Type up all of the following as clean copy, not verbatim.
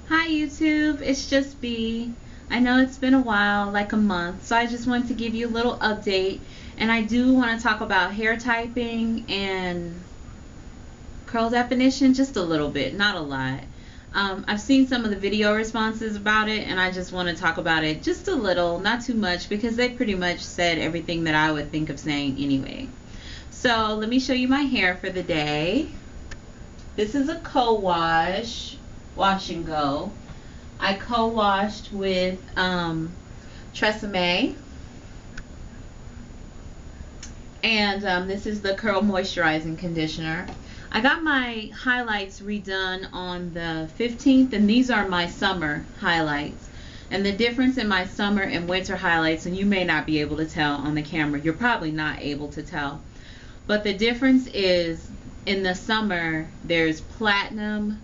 Hi YouTube, it's just B. I know it's been a while, like a month, so I just wanted to give you a little update. And I do want to talk about hair typing and curl definition just a little bit, not a lot. I've seen some of the video responses about it, and I just want to talk about it just a little, not too much, because they pretty much said everything that I would think of saying anyway. So let me show you my hair for the day. This is a co-wash, wash and go. I co-washed with Tresemme, and this is the Curl Moisturizing Conditioner. I got my highlights redone on the 15th, and these are my summer highlights. And the difference in my summer and winter highlights, and you may not be able to tell on the camera, you're probably not able to tell, but the difference is in the summer there's platinum,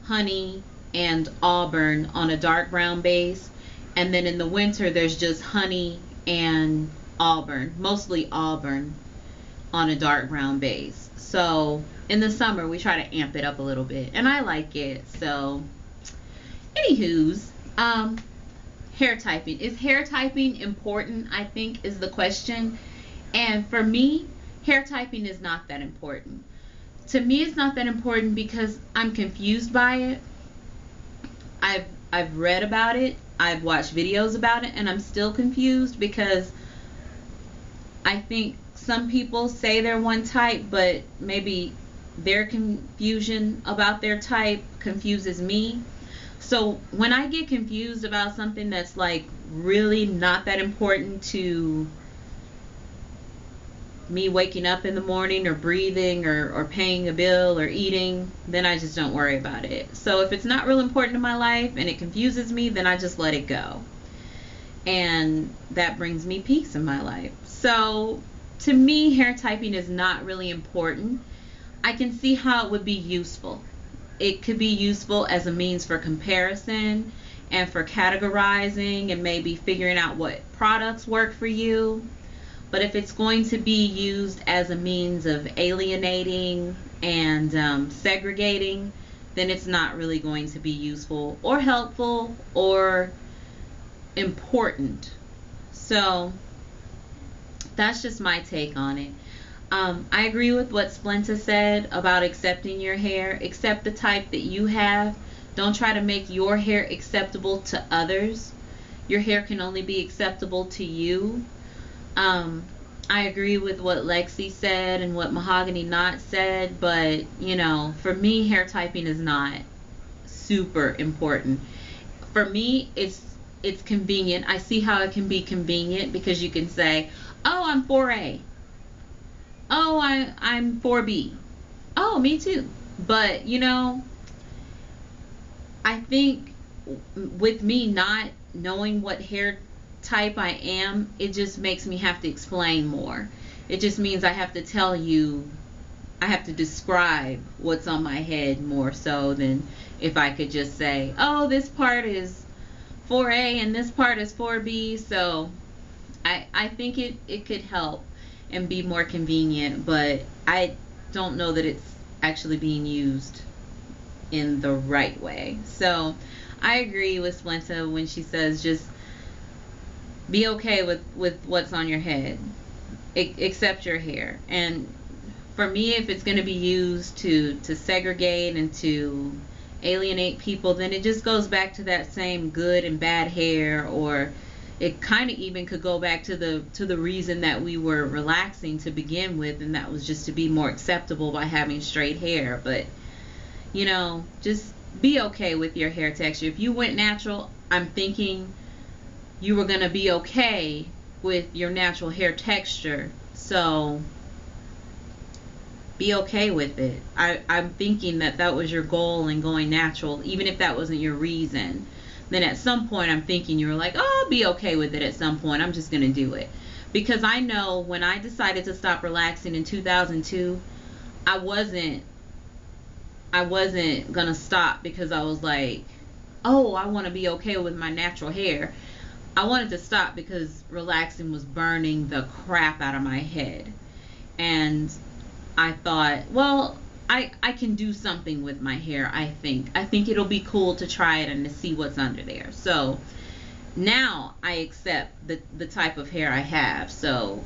honey, and auburn on a dark brown base, and then in the winter there's just honey and auburn, mostly auburn, on a dark brown base. So in the summer we try to amp it up a little bit, and I like it. So anywho's, hair typing, is hair typing important, I think, is the question. And for me, hair typing is not that important. To me, it's not that important because I'm confused by it. I've read about it, I've watched videos about it, and I'm still confused because I think some people say they're one type, but maybe their confusion about their type confuses me. So when I get confused about something that's like really not that important to me waking up in the morning or breathing or paying a bill or eating, then I just don't worry about it. So if it's not real important in my life and it confuses me, then I just let it go. And that brings me peace in my life. So to me, hair typing is not really important. I can see how it would be useful. It could be useful as a means for comparison and for categorizing and maybe figuring out what products work for you. But if it's going to be used as a means of alienating and segregating, then it's not really going to be useful or helpful or important. So that's just my take on it. I agree with what Splinter said about accepting your hair. Accept the type that you have. Don't try to make your hair acceptable to others. Your hair can only be acceptable to you. I agree with what Lexi said and what Mahogany Knot said, but you know, for me, hair typing is not super important. For me, it's convenient. I see how it can be convenient because you can say, "Oh, I'm 4A. Oh, I'm 4B. Oh, me too." But you know, I think with me not knowing what hair type I am, it just makes me have to explain more. It just means I have to tell you, I have to describe what's on my head more so than if I could just say, oh, this part is 4A and this part is 4B. So I think it could help and be more convenient, but I don't know that it's actually being used in the right way. So I agree with Splinter when she says just be okay with what's on your head. Accept your hair. And for me, if it's going to be used to segregate and to alienate people, then it just goes back to that same good and bad hair, or it kind of even could go back to the reason that we were relaxing to begin with, and that was just to be more acceptable by having straight hair. But you know, just be okay with your hair texture. If you went natural, I'm thinking you were going to be okay with your natural hair texture. So be okay with it. I'm thinking that that was your goal in going natural, even if that wasn't your reason. Then at some point I'm thinking you were like, oh, I'll be okay with it at some point. I'm just going to do it. Because I know when I decided to stop relaxing in 2002, I wasn't going to stop because I was like, oh, I want to be okay with my natural hair. I wanted to stop because relaxing was burning the crap out of my head. And I thought, well, I can do something with my hair. I think it'll be cool to try it and to see what's under there. So now I accept the type of hair I have. So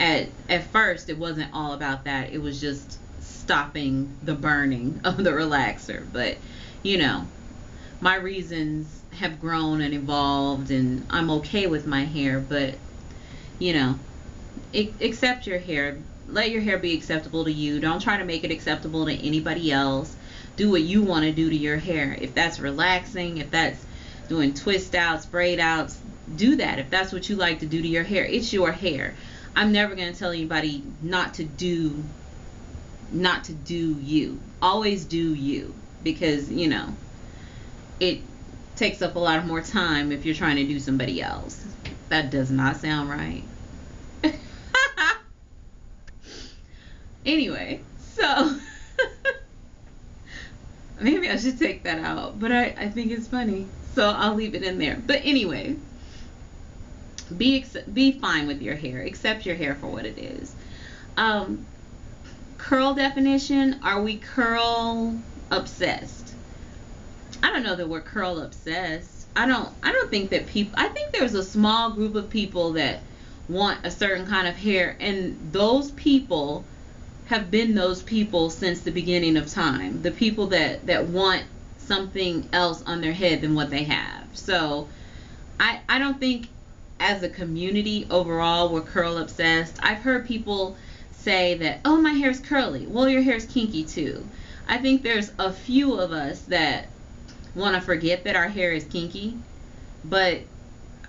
at first it wasn't all about that. It was just stopping the burning of the relaxer. But you know, my reasons have grown and evolved, and I'm okay with my hair. But you know, accept your hair. Let your hair be acceptable to you. Don't try to make it acceptable to anybody else. Do what you want to do to your hair. If that's relaxing, if that's doing twist outs, braid outs, do that. If that's what you like to do to your hair, it's your hair. I'm never going to tell anybody not to do you. Always do you, because you know it takes up a lot more time if you're trying to do somebody else. That does not sound right. Anyway, so maybe I should take that out, but I think it's funny, so I'll leave it in there. But anyway, be fine with your hair. Accept your hair for what it is. Curl definition. Are we curl obsessed? I don't know that we're curl obsessed. I don't think that people. I think there's a small group of people that want a certain kind of hair, and those people have been those people since the beginning of time. The people that want something else on their head than what they have. So I don't think as a community overall we're curl obsessed. I've heard people say that, oh, my hair's curly. Well, your hair's kinky too. I think there's a few of us that want to forget that our hair is kinky, but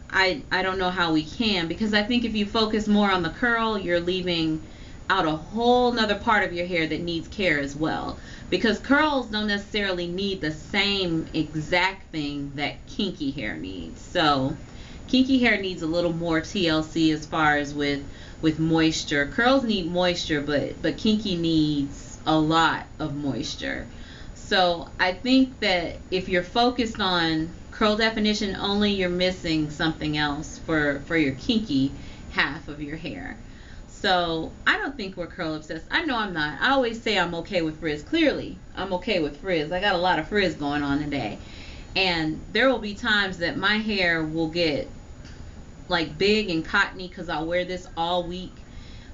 I don't know how we can, because I think if you focus more on the curl, you're leaving out a whole nother part of your hair that needs care as well, because curls don't necessarily need the same exact thing that kinky hair needs. So kinky hair needs a little more TLC as far as with moisture. Curls need moisture, but kinky needs a lot of moisture. So I think that if you're focused on curl definition only, you're missing something else for your kinky half of your hair. So I don't think we're curl obsessed. I know I'm not. I always say I'm okay with frizz. Clearly, I'm okay with frizz. I got a lot of frizz going on today. And there will be times that my hair will get like big and cottony because I'll wear this all week.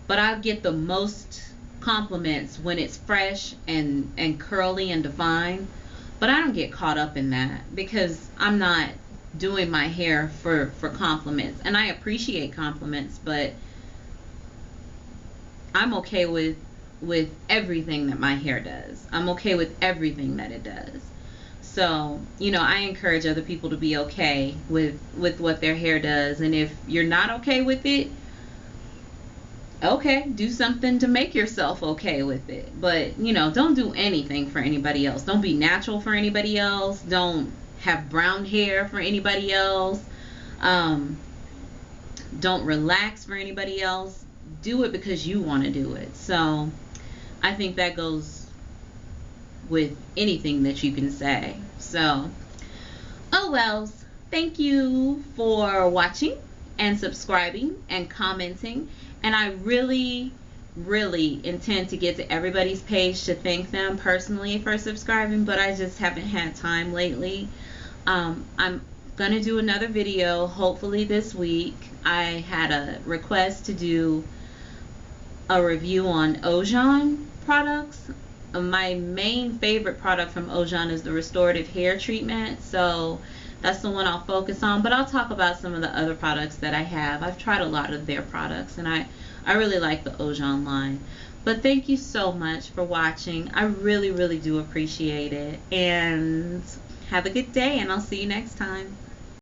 But I'll get the most compliments when it's fresh and curly and defined. But I don't get caught up in that, because I'm not doing my hair for compliments. And I appreciate compliments, but I'm okay with everything that my hair does. I'm okay with everything that it does. So, you know, I encourage other people to be okay with what their hair does. And if you're not okay with it, okay, do something to make yourself okay with it. But, you know, don't do anything for anybody else. Don't be natural for anybody else. Don't have brown hair for anybody else. Don't relax for anybody else. Do it because you want to do it. So I think that goes with anything that you can say. So, oh wells, thank you for watching and subscribing and commenting. And I really intend to get to everybody's page to thank them personally for subscribing, but I just haven't had time lately. I'm gonna do another video hopefully this week. I had a request to do a review on Ojon products. My main favorite product from Ojon is the restorative hair treatment, so that's the one I'll focus on. But I'll talk about some of the other products that I have. I've tried a lot of their products, and I really like the Ojon line. But thank you so much for watching. I really do appreciate it. And have a good day, and I'll see you next time.